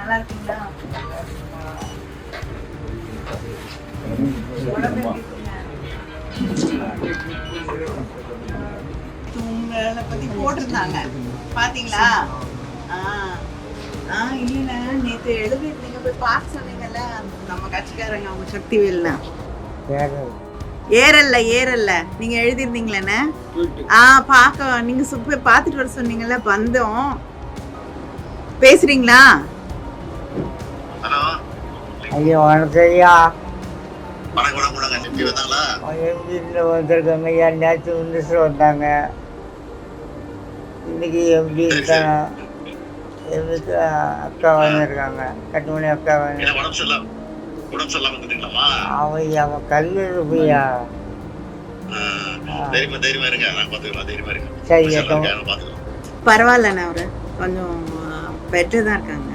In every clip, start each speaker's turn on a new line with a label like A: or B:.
A: நல்லா இருக்கீங்களா? உடம்பு எப்படி இருக்குங்க? உங்களை பத்தி போட்டிருந்தாங்க பாத்தீங்களா? இல்ல நேத்து எழுதிருந்தீங்க, போய் பார்க்க சொன்னீங்கல்ல நம்ம கட்சிக்காரங்க, அவங்க சக்திவேல்னா. ஏறல்ல நீங்க எழுதிருந்தீங்களே. பார்க்க நீங்க போய் பார்த்துட்டு வர சொன்னீங்கல்ல, வந்தோம். பேசுறீங்களா?
B: ஐயா வணக்கம் ஐயா.
C: வீட்டில்
B: வந்திருக்காங்க ஐயா. நேற்று மினிஸ்டர் வந்தாங்க. இன்னைக்கு எப்படி இருக்காங்க? எங்களுக்கு அக்கா வந்திருக்காங்க, கட்டுமணி அக்கா வந்து. அவன் கல் இருப்பையா. சரி
A: பரவாயில்லண்ணா, அவரு கொஞ்சம் பெட்டர் தான் இருக்காங்க.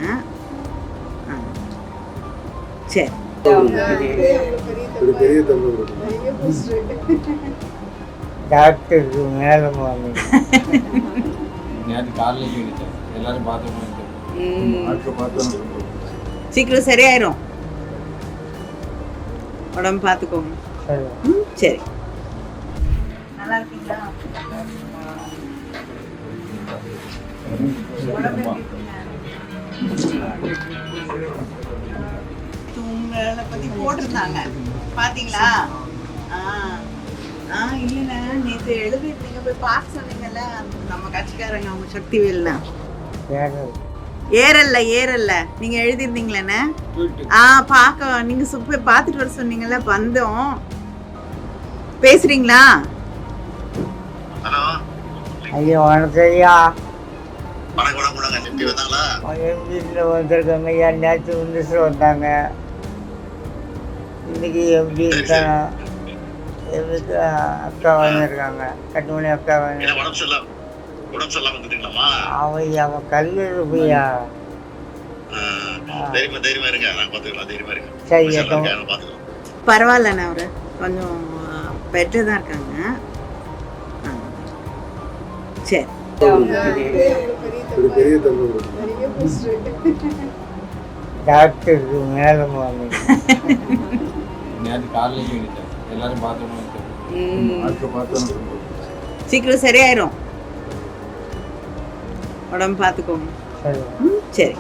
A: சரி.
B: டாக்டருக்கு மேலே
A: சீக்கிரம் சரியாயிரும், உடம்பு பார்த்துக்கோங்க. சரி. நல்லா இருக்கீங்களா? உங்களை பத்தி போட்டிருந்தாங்க பாத்தீங்களா? இல்ல நேத்து எழுதிருந்தீங்க, போய் பார்க்க சொன்னீங்கல்ல நம்ம கட்சிக்காரங்க, அவங்க சக்திவேல்னா. ஏறல்ல நீங்க எழுதிருந்தீங்களே. பார்க்க நீங்க போய் பார்த்துட்டு வர சொன்னீங்கல்ல, வந்தோம். பேசுறீங்களா?
B: ஐயா வணக்கம் ஐயா. வீட்டில் வந்திருக்காங்க ஐயா. நேற்று மினிஸ்டர் வந்தாங்க. இன்னைக்கு எப்படி இருக்காங்க? எங்களுக்கு அக்கா வந்திருக்காங்க, கட்டுமணி அக்கா வந்து. அவன் கல் இருப்பையா. சரி
A: பரவாயில்லண்ணா, அவரு கொஞ்சம் பெட்டர் தான் இருக்காங்க. சரி.
B: டாக்டருக்கு மேலே
A: சீக்கிரம் சரியாயிரும், உடம்பு பார்த்துக்கோங்க. சரி.